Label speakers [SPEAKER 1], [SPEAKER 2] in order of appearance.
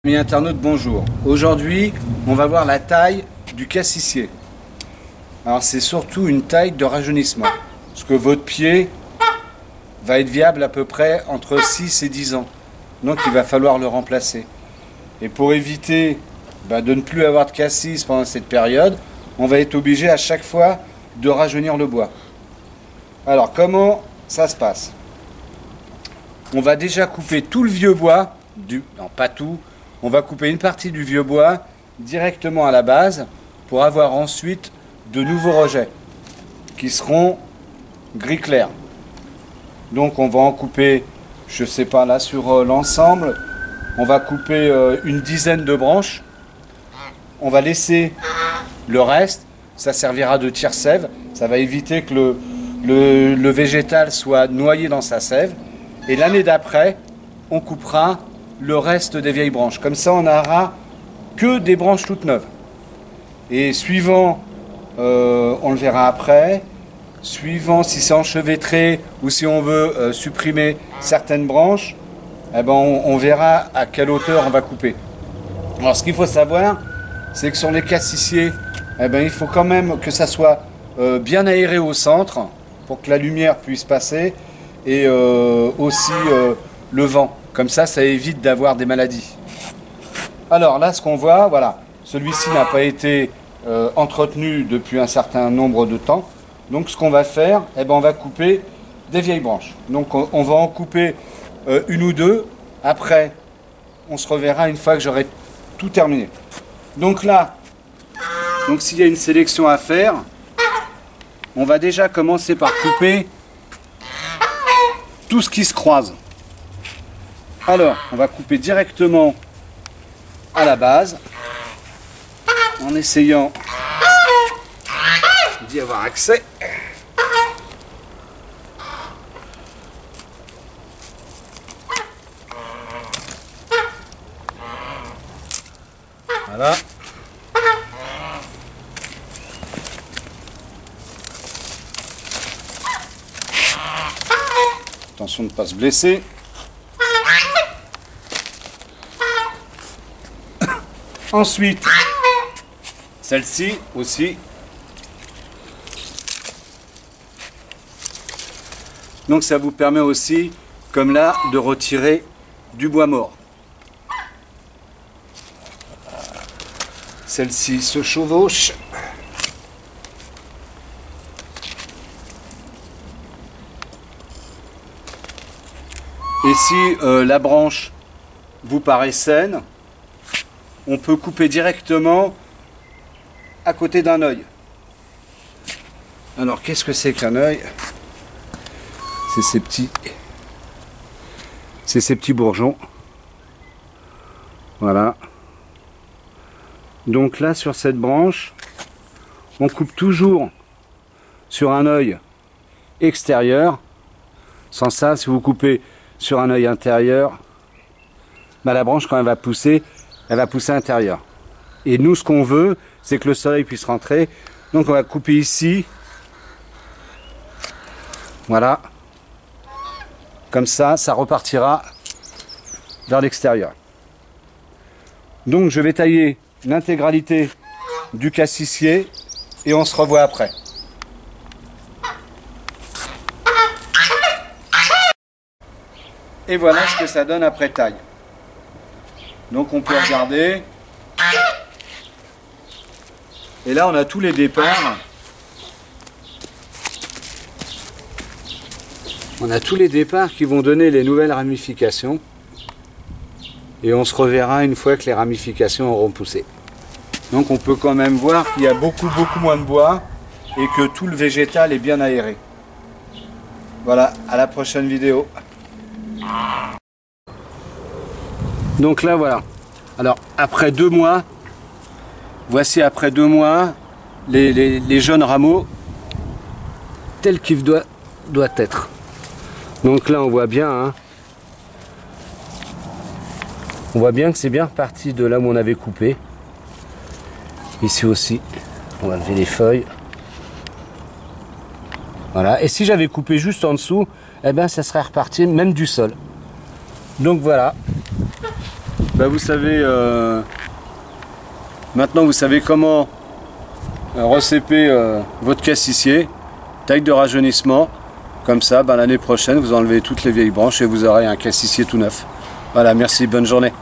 [SPEAKER 1] Amis internautes, bonjour. Aujourd'hui, on va voir la taille du cassissier. Alors c'est surtout une taille de rajeunissement, parce que votre pied va être viable à peu près entre 6 et 10 ans. Donc il va falloir le remplacer. Et pour éviter de ne plus avoir de cassis pendant cette période, on va être obligé à chaque fois de rajeunir le bois. Alors comment ça se passe? On va déjà couper tout le vieux bois, non pas tout, on va couper une partie du vieux bois directement à la base pour avoir ensuite de nouveaux rejets qui seront gris clair. Donc on va en couper, je sais pas là sur l'ensemble, on va couper une dizaine de branches. On va laisser le reste, ça servira de tire-sève, ça va éviter que le végétal soit noyé dans sa sève. Et l'année d'après, on coupera le reste des vieilles branches. Comme ça, on n'aura que des branches toutes neuves. Et suivant, on le verra après, suivant si c'est enchevêtré ou si on veut supprimer certaines branches, eh ben on verra à quelle hauteur on va couper. Alors ce qu'il faut savoir, c'est que sur les cassissiers, eh ben, il faut quand même que ça soit bien aéré au centre pour que la lumière puisse passer et aussi le vent. Comme ça évite d'avoir des maladies. Alors là, ce qu'on voit, voilà, celui-ci n'a pas été entretenu depuis un certain nombre de temps. Donc ce qu'on va faire, eh ben, on va couper des vieilles branches. Donc on va en couper une ou deux. Après, on se reverra une fois que j'aurai tout terminé. Donc là, s'il y a une sélection à faire, on va déjà commencer par couper tout ce qui se croise. Alors, on va couper directement à la base, en essayant d'y avoir accès. Voilà. Attention de ne pas se blesser. Ensuite, celle-ci aussi. Donc ça vous permet aussi, comme là, de retirer du bois mort. Celle-ci se chevauche. Et si la branche vous paraît saine, on peut couper directement à côté d'un œil. Alors qu'est-ce que c'est qu'un œil? C'est ces petits bourgeons. Voilà. Donc là, sur cette branche, on coupe toujours sur un œil extérieur. Sans ça, si vous coupez sur un œil intérieur, la branche, quand elle va pousser intérieur. Et nous, ce qu'on veut, c'est que le soleil puisse rentrer. Donc on va couper ici. Voilà. Comme ça, ça repartira vers l'extérieur. Donc je vais tailler l'intégralité du cassissier et on se revoit après. Et voilà ce que ça donne après taille. Donc on peut regarder. Et là on a tous les départs. On a tous les départs qui vont donner les nouvelles ramifications. Et on se reverra une fois que les ramifications auront poussé. Donc on peut quand même voir qu'il y a beaucoup moins de bois et que tout le végétal est bien aéré. Voilà, à la prochaine vidéo. Donc là voilà. Alors après 2 mois, voici après 2 mois les jeunes rameaux tels qu'ils doivent être. Donc là on voit bien, hein, on voit bien que c'est bien reparti de là où on avait coupé. Ici aussi, on va lever les feuilles. Voilà. Et si j'avais coupé juste en dessous, eh ben ça serait reparti même du sol. Donc voilà. bah, vous savez, maintenant vous savez comment recéper votre cassissier, taille de rajeunissement. Comme ça, bah, l'année prochaine, vous enlevez toutes les vieilles branches et vous aurez un cassissier tout neuf. Voilà, merci, bonne journée.